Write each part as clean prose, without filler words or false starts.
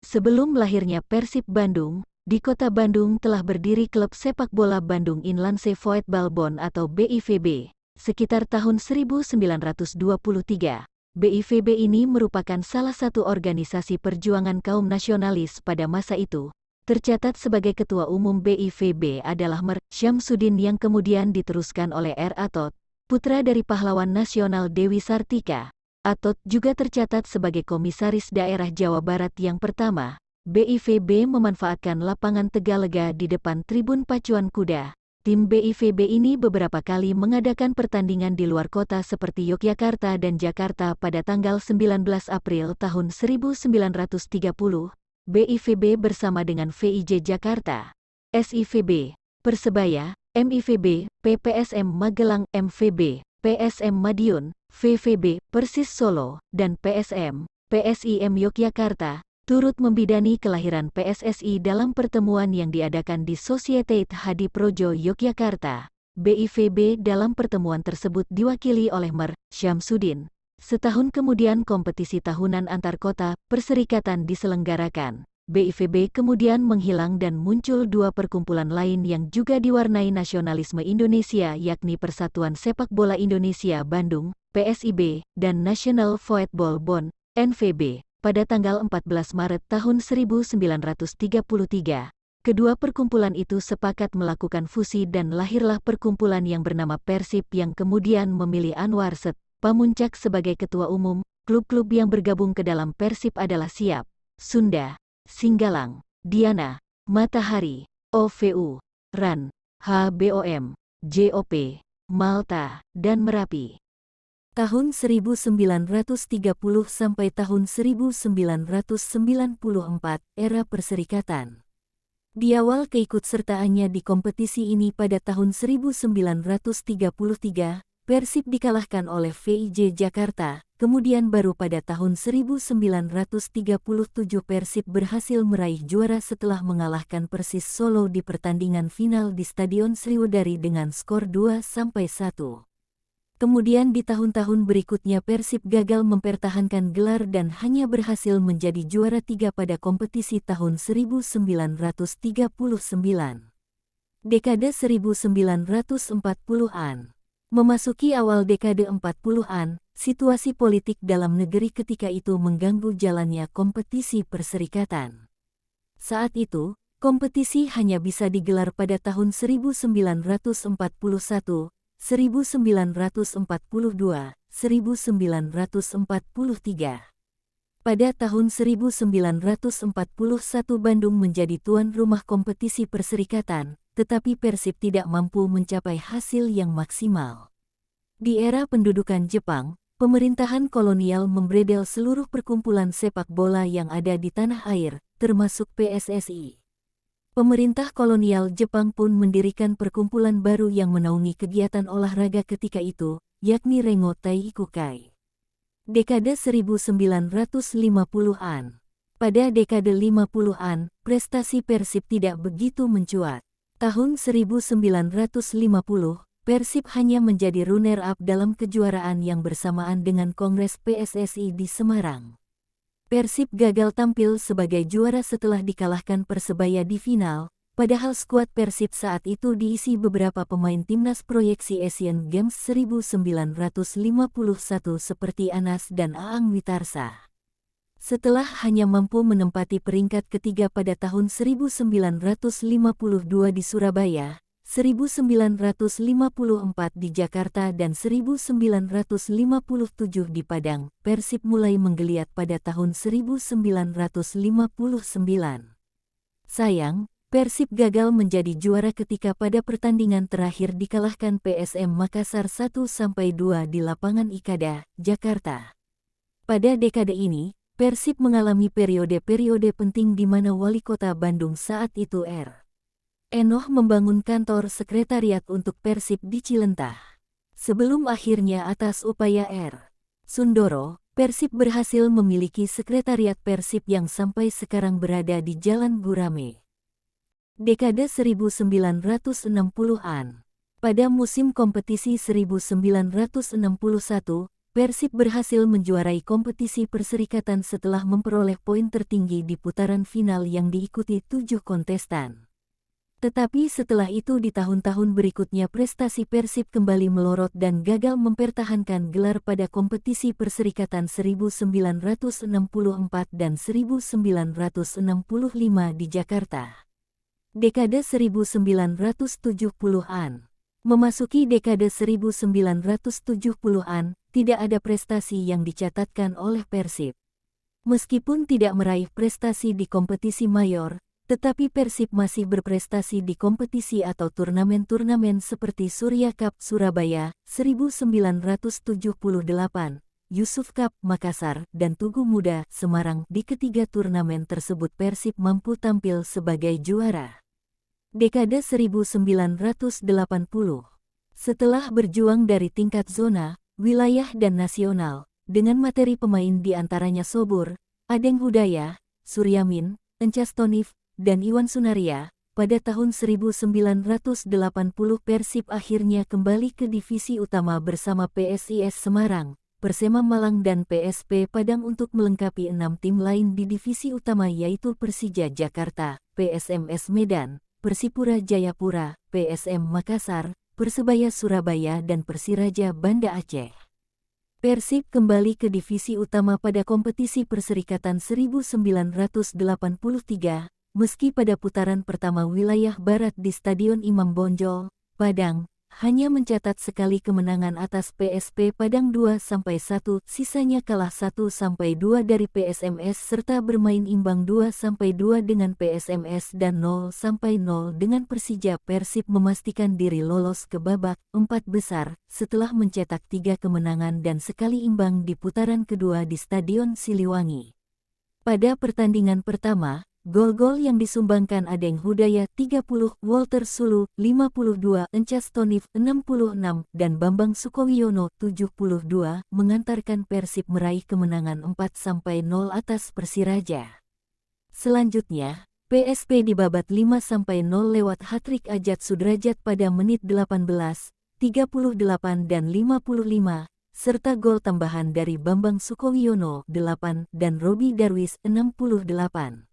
Sebelum lahirnya Persib Bandung, di kota Bandung telah berdiri klub sepak bola Bandung Inlandse Voetbalbond atau BIVB. Sekitar tahun 1923, BIVB ini merupakan salah satu organisasi perjuangan kaum nasionalis pada masa itu. Tercatat sebagai ketua umum BIVB adalah Mer. Syamsuddin yang kemudian diteruskan oleh R. Atot, putra dari pahlawan nasional Dewi Sartika. Atot juga tercatat sebagai komisaris daerah Jawa Barat yang pertama. BIVB memanfaatkan lapangan Tegalega di depan Tribun Pacuan Kuda. Tim BIVB ini beberapa kali mengadakan pertandingan di luar kota seperti Yogyakarta dan Jakarta pada tanggal 19 April tahun 1930. BIVB bersama dengan VIJ Jakarta, SIVB, Persebaya, MIVB, PPSM Magelang, MVB, PSM Madiun, VVB, Persis Solo, dan PSM, PSIM Yogyakarta, turut membidani kelahiran PSSI dalam pertemuan yang diadakan di Societate Hadiprojo Yogyakarta. BIVB dalam pertemuan tersebut diwakili oleh Mer. Syamsuddin. Setahun kemudian kompetisi tahunan antar kota perserikatan diselenggarakan. BIVB kemudian menghilang dan muncul dua perkumpulan lain yang juga diwarnai nasionalisme Indonesia yakni Persatuan Sepak Bola Indonesia Bandung, PSIB, dan National Voetbal Bond, NVB. Pada tanggal 14 Maret tahun 1933, kedua perkumpulan itu sepakat melakukan fusi dan lahirlah perkumpulan yang bernama Persib yang kemudian memilih Anwar Set. Pamuncak sebagai ketua umum. Klub-klub yang bergabung ke dalam Persib adalah Siap, Sunda, Singgalang, Diana, Matahari, OVU, RAN, HBOM, JOP, Malta, dan Merapi. Tahun 1930 sampai tahun 1994, era perserikatan. Di awal keikutsertaannya di kompetisi ini pada tahun 1933, Persib dikalahkan oleh VIJ Jakarta, kemudian baru pada tahun 1937 Persib berhasil meraih juara setelah mengalahkan Persis Solo di pertandingan final di Stadion Sriwedari dengan skor 2-1. Kemudian di tahun-tahun berikutnya Persib gagal mempertahankan gelar dan hanya berhasil menjadi juara 3 pada kompetisi tahun 1939. Dekade 1940-an. Memasuki awal dekade 40-an, situasi politik dalam negeri ketika itu mengganggu jalannya kompetisi perserikatan. Saat itu, kompetisi hanya bisa digelar pada tahun 1941, 1942, 1943. Pada tahun 1941 Bandung menjadi tuan rumah kompetisi perserikatan, tetapi Persib tidak mampu mencapai hasil yang maksimal. Di era pendudukan Jepang, pemerintahan kolonial membredel seluruh perkumpulan sepak bola yang ada di tanah air, termasuk PSSI. Pemerintah kolonial Jepang pun mendirikan perkumpulan baru yang menaungi kegiatan olahraga ketika itu, yakni Rengo Taikukai. Dekade 1950-an. Pada dekade 50-an, prestasi Persib tidak begitu mencuat. Tahun 1950, Persib hanya menjadi runner-up dalam kejuaraan yang bersamaan dengan Kongres PSSI di Semarang. Persib gagal tampil sebagai juara setelah dikalahkan Persebaya di final, padahal skuad Persib saat itu diisi beberapa pemain timnas proyeksi Asian Games 1951 seperti Anas dan Aang Witarsa. Setelah hanya mampu menempati peringkat ketiga pada tahun 1952 di Surabaya, 1954 di Jakarta dan 1957 di Padang, Persib mulai menggeliat pada tahun 1959. Sayang, Persib gagal menjadi juara ketika pada pertandingan terakhir dikalahkan PSM Makassar 1-2 di lapangan Ikada, Jakarta. Pada dekade ini, Persib mengalami periode-periode penting di mana wali kota Bandung saat itu R. Enoh membangun kantor sekretariat untuk Persib di Cilentah. Sebelum akhirnya atas upaya R. Sundoro, Persib berhasil memiliki sekretariat Persib yang sampai sekarang berada di Jalan Gurame. Dekade 1960-an. Pada musim kompetisi 1961, Persib berhasil menjuarai kompetisi Perserikatan setelah memperoleh poin tertinggi di putaran final yang diikuti 7 kontestan. Tetapi setelah itu di tahun-tahun berikutnya prestasi Persib kembali melorot dan gagal mempertahankan gelar pada kompetisi Perserikatan 1964 dan 1965 di Jakarta. Dekade 1970-an. Memasuki dekade 1970-an, tidak ada prestasi yang dicatatkan oleh Persib. Meskipun tidak meraih prestasi di kompetisi mayor, tetapi Persib masih berprestasi di kompetisi atau turnamen-turnamen seperti Surya Cup Surabaya 1978, Yusuf Cup Makassar, dan Tugu Muda Semarang. Di ketiga turnamen tersebut Persib mampu tampil sebagai juara. Dekade 1980. Setelah berjuang dari tingkat zona, wilayah dan nasional, dengan materi pemain di antaranya Sobur, Adeng Hudaya, Suryamin, Encas Tonif, dan Iwan Sunaria, pada tahun 1980 Persib akhirnya kembali ke divisi utama bersama PSIS Semarang, Persema Malang dan PSP Padang untuk melengkapi 6 tim lain di divisi utama yaitu Persija Jakarta, PSMS Medan, Persipura Jayapura, PSM Makassar, Persebaya Surabaya dan Persiraja Banda Aceh. Persib kembali ke divisi utama pada kompetisi Perserikatan 1983, meski pada putaran pertama wilayah barat di Stadion Imam Bonjol, Padang, hanya mencatat sekali kemenangan atas PSP Padang 2-1, sisanya kalah 1-2 dari PSMS serta bermain imbang 2-2 dengan PSMS dan 0-0 dengan Persija. Persib memastikan diri lolos ke babak 4 besar setelah mencetak 3 kemenangan dan sekali imbang di putaran kedua di Stadion Siliwangi. Pada pertandingan pertama, gol-gol yang disumbangkan Adeng Hudaya 30, Walter Sulu 52, Encas Tonif 66, dan Bambang Sukowiyono 72 mengantarkan Persib meraih kemenangan 4-0 atas Persiraja. Selanjutnya, PSP dibabat 5-0 lewat hat-trick Ajat Sudrajat pada menit 18, 38 dan 55, serta gol tambahan dari Bambang Sukowiyono 8 dan Robi Darwis 68.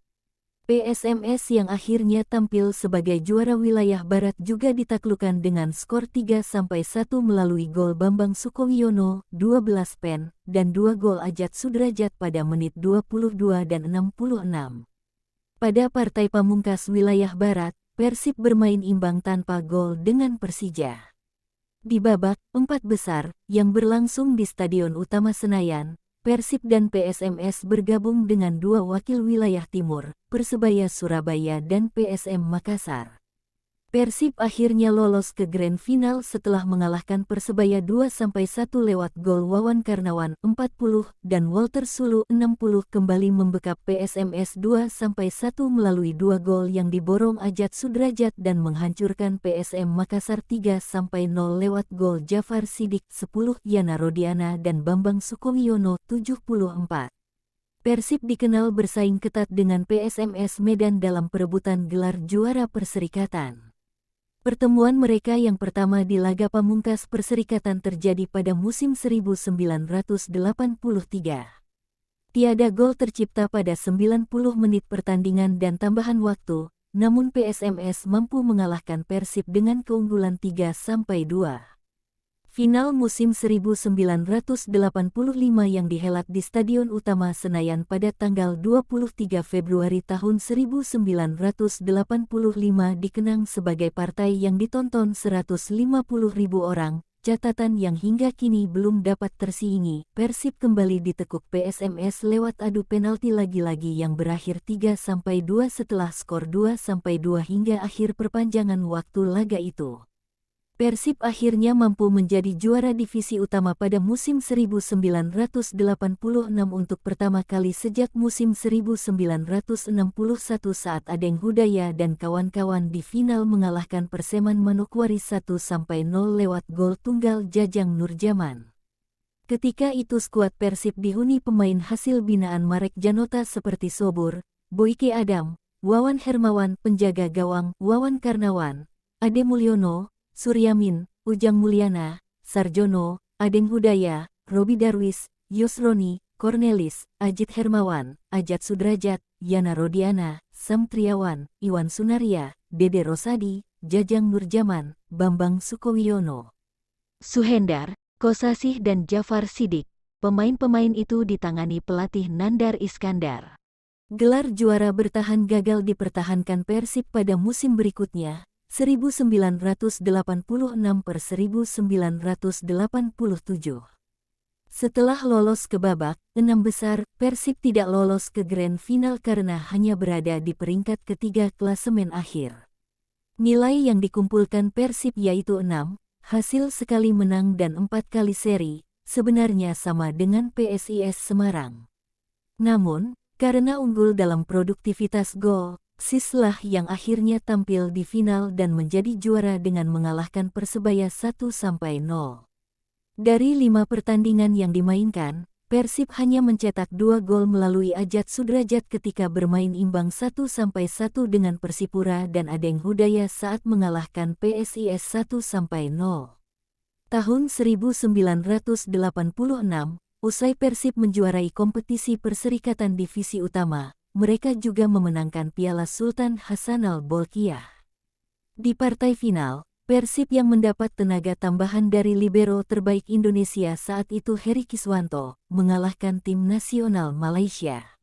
PSMS yang akhirnya tampil sebagai juara wilayah barat juga ditaklukkan dengan skor 3-1 melalui gol Bambang Sukowiyono 12 pen dan 2 gol Ajat Sudrajat pada menit 22 dan 66. Pada partai pamungkas wilayah barat, Persib bermain imbang tanpa gol dengan Persija. Di babak 4 besar yang berlangsung di Stadion Utama Senayan, Persib dan PSMS bergabung dengan 2 wakil wilayah timur, Persebaya Surabaya dan PSM Makassar. Persib akhirnya lolos ke grand final setelah mengalahkan Persebaya 2-1 lewat gol Wawan Karnawan 40 dan Walter Sulu 60 kembali membekap PSMS 2-1 melalui 2 gol yang diborong Ajat Sudrajat dan menghancurkan PSM Makassar 3-0 lewat gol Jafar Sidik 10, Yana Rodiana dan Bambang Sukowiyono 74. Persib dikenal bersaing ketat dengan PSMS Medan dalam perebutan gelar juara Perserikatan. Pertemuan mereka yang pertama di laga pamungkas Perserikatan terjadi pada musim 1983. Tiada gol tercipta pada 90 menit pertandingan dan tambahan waktu, namun PSMS mampu mengalahkan Persib dengan keunggulan 3-2. Final musim 1985 yang dihelat di Stadion Utama Senayan pada tanggal 23 Februari tahun 1985 dikenang sebagai partai yang ditonton 150.000 orang, catatan yang hingga kini belum dapat tersiingi. Persib kembali ditekuk PSMS lewat adu penalti lagi-lagi yang berakhir 3-2 setelah skor 2-2 hingga akhir perpanjangan waktu laga itu. Persib akhirnya mampu menjadi juara divisi utama pada musim 1986 untuk pertama kali sejak musim 1961 saat Adeng Hudaya dan kawan-kawan di final mengalahkan Perseman Manokwari 1-0 lewat gol tunggal Jajang Nurjaman. Ketika itu skuad Persib dihuni pemain hasil binaan Marek Janota seperti Sobur, Boyke Adam, Wawan Hermawan, penjaga gawang Wawan Karnawan, Ade Mulyono, Suryamin, Ujang Mulyana, Sarjono, Adeng Hudaya, Robi Darwis, Yusroni, Cornelis, Ajit Hermawan, Ajat Sudrajat, Yana Rodiana, Sam Triawan, Iwan Sunaria, Dede Rosadi, Jajang Nurjaman, Bambang Sukowiyono, Suhendar, Kosasih dan Jafar Sidik. Pemain-pemain itu ditangani pelatih Nandar Iskandar. Gelar juara bertahan gagal dipertahankan Persib pada musim berikutnya, 1986-1987. Setelah lolos ke babak 6 besar, Persib tidak lolos ke grand final karena hanya berada di peringkat ketiga klasemen akhir. Nilai yang dikumpulkan Persib yaitu 6, hasil sekali menang dan 4 kali seri, sebenarnya sama dengan PSIS Semarang. Namun, karena unggul dalam produktivitas gol, Persislah yang akhirnya tampil di final dan menjadi juara dengan mengalahkan Persebaya 1-0. Dari 5 pertandingan yang dimainkan, Persib hanya mencetak 2 gol melalui Ajat Sudrajat ketika bermain imbang 1-1 dengan Persipura dan Adeng Hudaya saat mengalahkan PSIS 1-0. Tahun 1986, usai Persib menjuarai kompetisi Perserikatan Divisi Utama, mereka juga memenangkan Piala Sultan Hasanal Bolkiah. Di partai final, Persib yang mendapat tenaga tambahan dari libero terbaik Indonesia saat itu Heri Kiswanto, mengalahkan tim nasional Malaysia.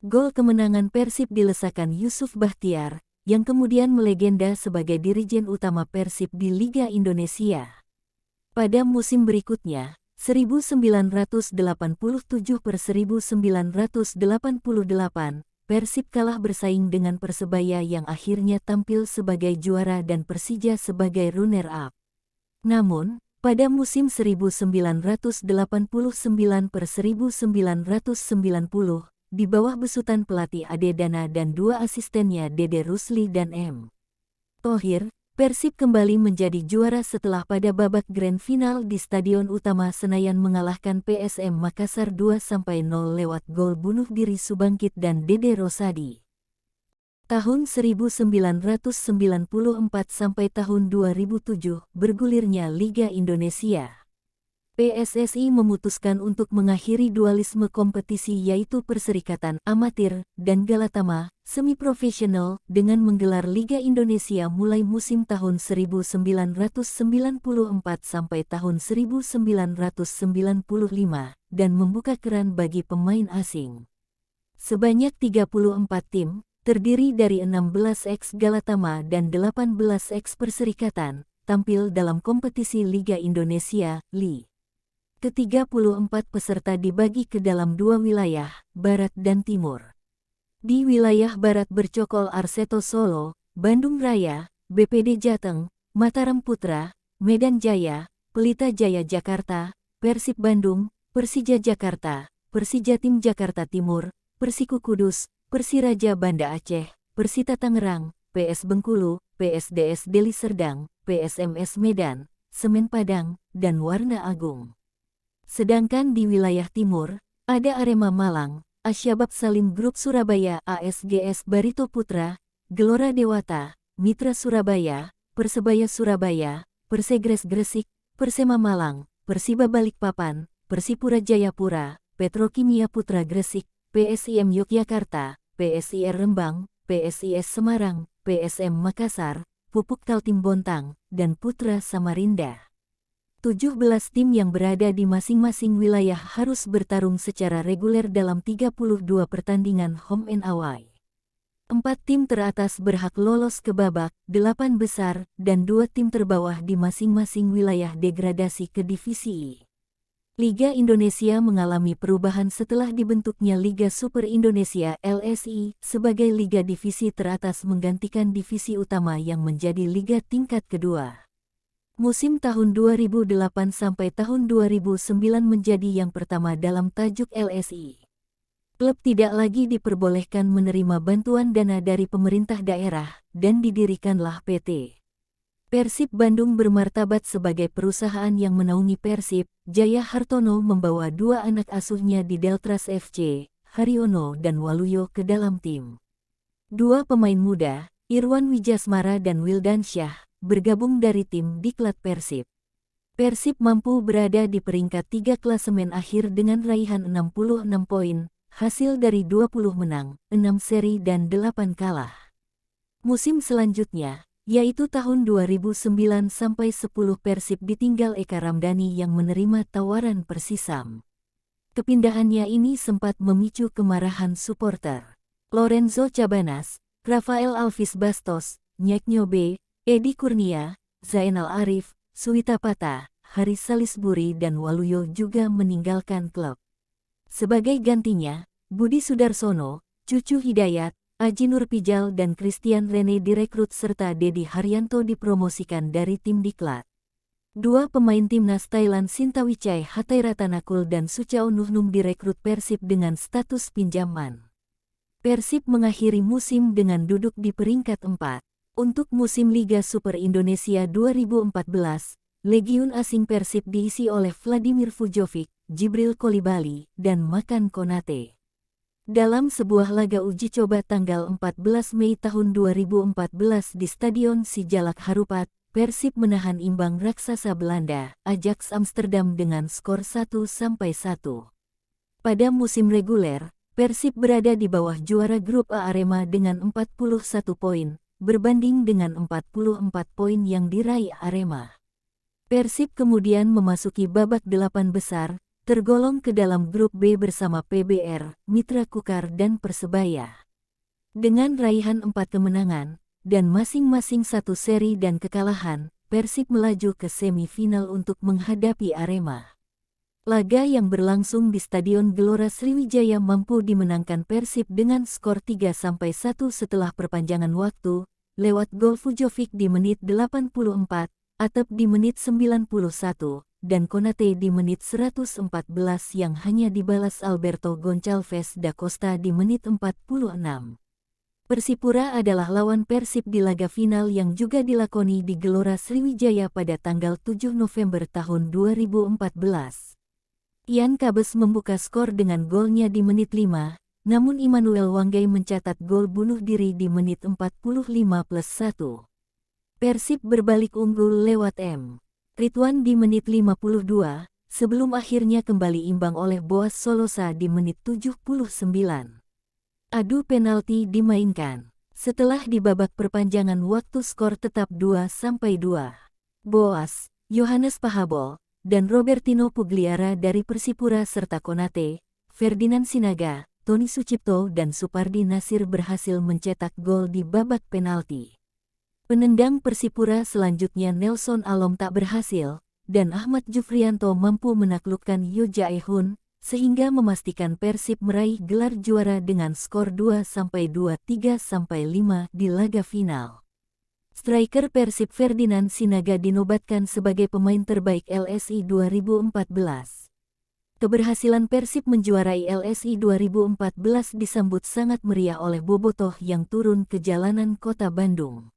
Gol kemenangan Persib dilesakan Yusuf Bahtiar, yang kemudian melegenda sebagai dirijen utama Persib di Liga Indonesia. Pada musim berikutnya, 1987-1988, Persib kalah bersaing dengan Persebaya yang akhirnya tampil sebagai juara dan Persija sebagai runner-up. Namun, pada musim 1989-1990, di bawah besutan pelatih Ade Dana dan 2 asistennya Dede Rusli dan M. Thohir, Persib kembali menjadi juara setelah pada babak grand final di Stadion Utama Senayan mengalahkan PSM Makassar 2-0 lewat gol bunuh diri Subangkit dan Dede Rosadi. Tahun 1994 sampai tahun 2007 bergulirnya Liga Indonesia. PSSI memutuskan untuk mengakhiri dualisme kompetisi yaitu Perserikatan Amatir dan Galatama semi-profesional dengan menggelar Liga Indonesia mulai musim tahun 1994 sampai tahun 1995 dan membuka keran bagi pemain asing. Sebanyak 34 tim, terdiri dari 16 ex Galatama dan 18 ex Perserikatan, tampil dalam kompetisi Liga Indonesia, LI. Ke-34 peserta dibagi ke dalam 2 wilayah, Barat dan Timur. Di wilayah Barat bercokol Arseto Solo, Bandung Raya, BPD Jateng, Mataram Putra, Medan Jaya, Pelita Jaya Jakarta, Persib Bandung, Persija Jakarta, Persijatim Jakarta Timur, Persiku Kudus, Persiraja Banda Aceh, Persita Tangerang, PS Bengkulu, PSDS Deli Serdang, PSMS Medan, Semen Padang, dan Warna Agung. Sedangkan di wilayah timur, ada Arema Malang, Asyabab Salim Group Surabaya ASGS Barito Putra, Gelora Dewata, Mitra Surabaya, Persebaya Surabaya, Persegres Gresik, Persema Malang, Persiba Balikpapan, Persipura Jayapura, Petrokimia Putra Gresik, PSIM Yogyakarta, PSIR Rembang, PSIS Semarang, PSM Makassar, Pupuk Kaltim Bontang, dan Putra Samarinda. 17 tim yang berada di masing-masing wilayah harus bertarung secara reguler dalam 32 pertandingan home and away. 4 tim teratas berhak lolos ke babak 8 besar dan 2 tim terbawah di masing-masing wilayah degradasi ke divisi I. Liga Indonesia mengalami perubahan setelah dibentuknya Liga Super Indonesia LSI sebagai liga divisi teratas menggantikan divisi utama yang menjadi liga tingkat kedua. Musim tahun 2008 sampai tahun 2009 menjadi yang pertama dalam tajuk LSI. Klub tidak lagi diperbolehkan menerima bantuan dana dari pemerintah daerah dan didirikanlah PT. Persib Bandung bermartabat sebagai perusahaan yang menaungi Persib. Jaya Hartono membawa 2 anak asuhnya di Deltras FC, Haryono dan Waluyo ke dalam tim. 2 pemain muda, Irwan Wijasmara dan Wildan Syah, bergabung dari tim Diklat Persib. Persib mampu berada di peringkat 3 klasemen akhir dengan raihan 66 poin, hasil dari 20 menang, 6 seri dan 8 kalah. Musim selanjutnya, yaitu tahun 2009-10 Persib ditinggal Eka Ramdani yang menerima tawaran Persisam. Kepindahannya ini sempat memicu kemarahan supporter. Lorenzo Cabanas, Rafael Alvis Bastos, Nyeknyo B, Edi Kurnia, Zainal Arif, Suwita Pata, Haris Salisbury dan Waluyo juga meninggalkan klub. Sebagai gantinya, Budi Sudarsono, Cucu Hidayat, Aji Nurpijal dan Christian Rene direkrut serta Dedi Haryanto dipromosikan dari tim Diklat. Dua pemain timnas Thailand Sintawicai Hatairattanakul dan Suchao Nuhnum direkrut Persib dengan status pinjaman. Persib mengakhiri musim dengan duduk di peringkat 4. Untuk musim Liga Super Indonesia 2014, Legiun asing Persib diisi oleh Vladimir Vujovic, Jibril Kolibali, dan Makan Konate. Dalam sebuah laga uji coba tanggal 14 Mei tahun 2014 di Stadion Sijalak Harupat, Persib menahan imbang raksasa Belanda, Ajax Amsterdam dengan skor 1-1. Pada musim reguler, Persib berada di bawah juara grup A Arema dengan 41 poin, berbanding dengan 44 poin yang diraih Arema. Persib kemudian memasuki babak 8 besar, tergolong ke dalam grup B bersama PBR, Mitra Kukar dan Persebaya. Dengan raihan 4 kemenangan, dan masing-masing 1 seri dan kekalahan, Persib melaju ke semifinal untuk menghadapi Arema. Laga yang berlangsung di Stadion Gelora Sriwijaya mampu dimenangkan Persib dengan skor 3-1 setelah perpanjangan waktu, lewat gol Vujovic di menit 84, Atep di menit 91, dan Konate di menit 114 yang hanya dibalas Alberto Goncalves da Costa di menit 46. Persipura adalah lawan Persib di laga final yang juga dilakoni di Gelora Sriwijaya pada tanggal 7 November tahun 2014. Ian Kabes membuka skor dengan golnya di menit 5, namun Immanuel Wanggai mencatat gol bunuh diri di menit 45+1. Persib berbalik unggul lewat M. Ridwan di menit 52, sebelum akhirnya kembali imbang oleh Boas Solosa di menit 79. Adu penalti dimainkan. Setelah di babak perpanjangan waktu skor tetap 2-2. Boas, Yohanes Pahabol, dan Robertino Pugliara dari Persipura serta Konate, Ferdinand Sinaga, Tony Sucipto dan Supardi Nasir berhasil mencetak gol di babak penalti. Penendang Persipura selanjutnya Nelson Alom tak berhasil, dan Ahmad Jufrianto mampu menaklukkan Yo Jae-hun, sehingga memastikan Persib meraih gelar juara dengan skor 2-2, 3-5 di laga final. Striker Persib Ferdinand Sinaga dinobatkan sebagai pemain terbaik LSI 2014. Keberhasilan Persib menjuarai LSI 2014 disambut sangat meriah oleh bobotoh yang turun ke jalanan kota Bandung.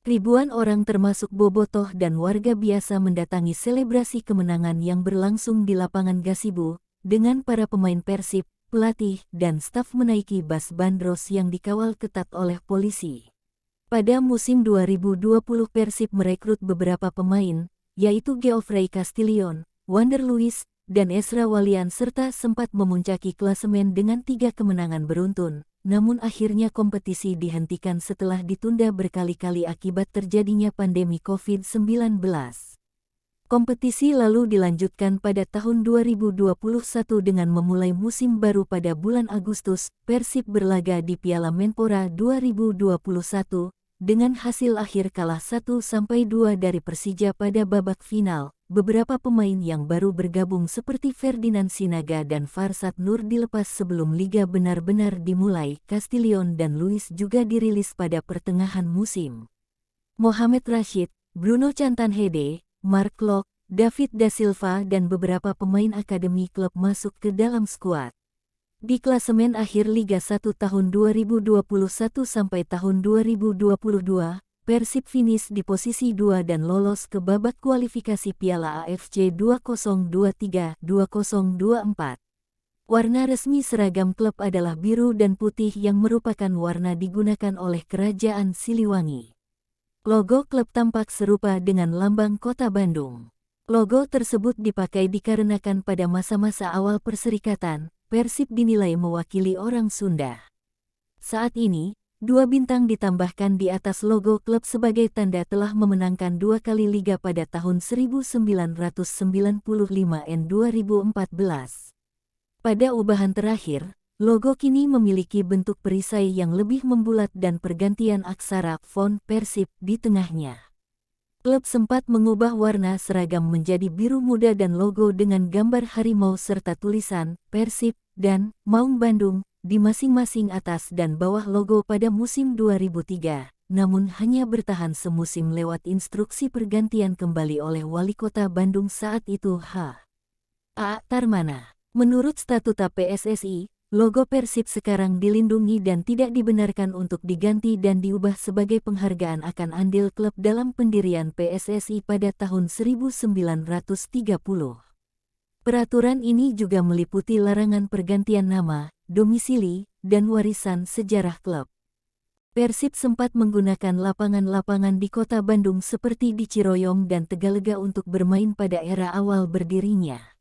Ribuan orang termasuk bobotoh dan warga biasa mendatangi selebrasi kemenangan yang berlangsung di lapangan Gasibu, dengan para pemain Persib, pelatih, dan staf menaiki bas bandros yang dikawal ketat oleh polisi. Pada musim 2020 Persib merekrut beberapa pemain, yaitu Geoffrey Castillion, Wander Luiz, dan Ezra Walian serta sempat memuncaki klasemen dengan 3 kemenangan beruntun. Namun akhirnya kompetisi dihentikan setelah ditunda berkali-kali akibat terjadinya pandemi COVID-19. Kompetisi lalu dilanjutkan pada tahun 2021 dengan memulai musim baru pada bulan Agustus. Persib berlaga di Piala Menpora 2021 dengan hasil akhir kalah 1-2 dari Persija pada babak final. Beberapa pemain yang baru bergabung seperti Ferdinand Sinaga dan Farsad Nur dilepas sebelum liga benar-benar dimulai. Castillion dan Luiz juga dirilis pada pertengahan musim. Mohamed Rashid, Bruno Cantanhede, Mark Locke, David Da Silva dan beberapa pemain akademi klub masuk ke dalam skuad. Di klasemen akhir Liga 1 tahun 2021 sampai tahun 2022, Persib finish di posisi 2 dan lolos ke babak kualifikasi Piala AFC 2023-2024. Warna resmi seragam klub adalah biru dan putih yang merupakan warna digunakan oleh Kerajaan Siliwangi. Logo klub tampak serupa dengan lambang Kota Bandung. Logo tersebut dipakai dikarenakan pada masa-masa awal perserikatan, Persib dinilai mewakili orang Sunda. Saat ini, 2 bintang ditambahkan di atas logo klub sebagai tanda telah memenangkan 2 kali liga pada tahun 1995 dan 2014. Pada ubahan terakhir, logo kini memiliki bentuk perisai yang lebih membulat dan pergantian aksara font Persib di tengahnya. Klub sempat mengubah warna seragam menjadi biru muda dan logo dengan gambar harimau serta tulisan Persib dan Maung Bandung di masing-masing atas dan bawah logo pada musim 2003, namun hanya bertahan semusim lewat instruksi pergantian kembali oleh Wali Kota Bandung saat itu H.A. Tarmana. Menurut statuta PSSI, logo Persib sekarang dilindungi dan tidak dibenarkan untuk diganti dan diubah sebagai penghargaan akan andil klub dalam pendirian PSSI pada tahun 1930. Peraturan ini juga meliputi larangan pergantian nama, domisili, dan warisan sejarah klub. Persib sempat menggunakan lapangan-lapangan di kota Bandung seperti di Ciroyong dan Tegalega untuk bermain pada era awal berdirinya.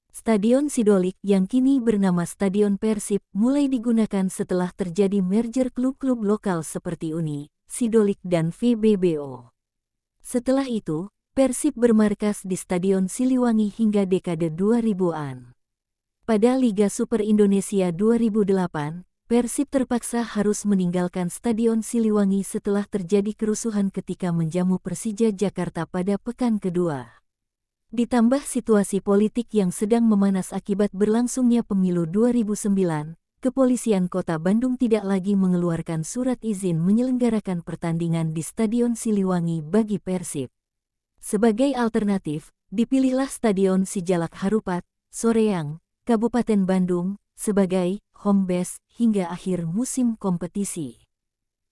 Stadion Sidolik yang kini bernama Stadion Persib mulai digunakan setelah terjadi merger klub-klub lokal seperti Uni, Sidolik dan VBBO. Setelah itu, Persib bermarkas di Stadion Siliwangi hingga dekade 2000-an. Pada Liga Super Indonesia 2008, Persib terpaksa harus meninggalkan Stadion Siliwangi setelah terjadi kerusuhan ketika menjamu Persija Jakarta pada pekan kedua. Ditambah situasi politik yang sedang memanas akibat berlangsungnya pemilu 2009, Kepolisian Kota Bandung tidak lagi mengeluarkan surat izin menyelenggarakan pertandingan di Stadion Siliwangi bagi Persib. Sebagai alternatif, dipilihlah Stadion Sijalak Harupat, Soreang, Kabupaten Bandung, sebagai home base hingga akhir musim kompetisi.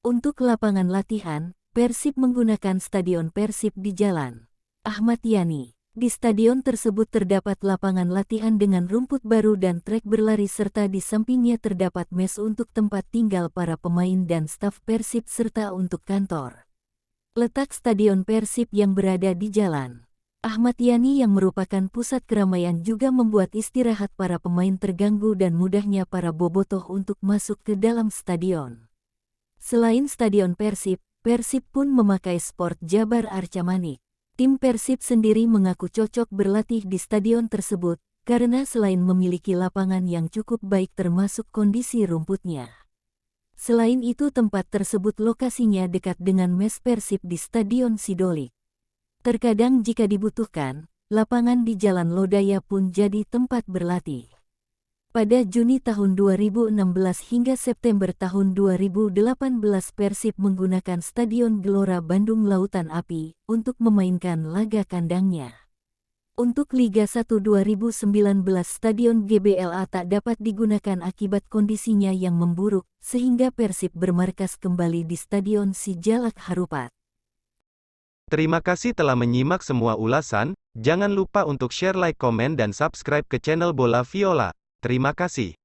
Untuk lapangan latihan, Persib menggunakan Stadion Persib di Jalan Ahmad Yani. Di stadion tersebut terdapat lapangan latihan dengan rumput baru dan trek berlari serta di sampingnya terdapat mes untuk tempat tinggal para pemain dan staf Persib serta untuk kantor. Letak Stadion Persib yang berada di Jalan Ahmad Yani yang merupakan pusat keramaian juga membuat istirahat para pemain terganggu dan mudahnya para bobotoh untuk masuk ke dalam stadion. Selain Stadion Persib, Persib pun memakai Sport Jabar Arca Manik. Tim Persib sendiri mengaku cocok berlatih di stadion tersebut, karena selain memiliki lapangan yang cukup baik termasuk kondisi rumputnya. Selain itu tempat tersebut lokasinya dekat dengan mes Persib di Stadion Sidolik. Terkadang jika dibutuhkan, lapangan di Jalan Lodaya pun jadi tempat berlatih. Pada Juni tahun 2016 hingga September tahun 2018 Persib menggunakan Stadion Gelora Bandung Lautan Api untuk memainkan laga kandangnya. Untuk Liga 1 2019 Stadion GBLA tak dapat digunakan akibat kondisinya yang memburuk, sehingga Persib bermarkas kembali di Stadion Sijalak Harupat. Terima kasih telah menyimak semua ulasan, jangan lupa untuk share, like, komen dan subscribe ke channel Bola Viola. Terima kasih.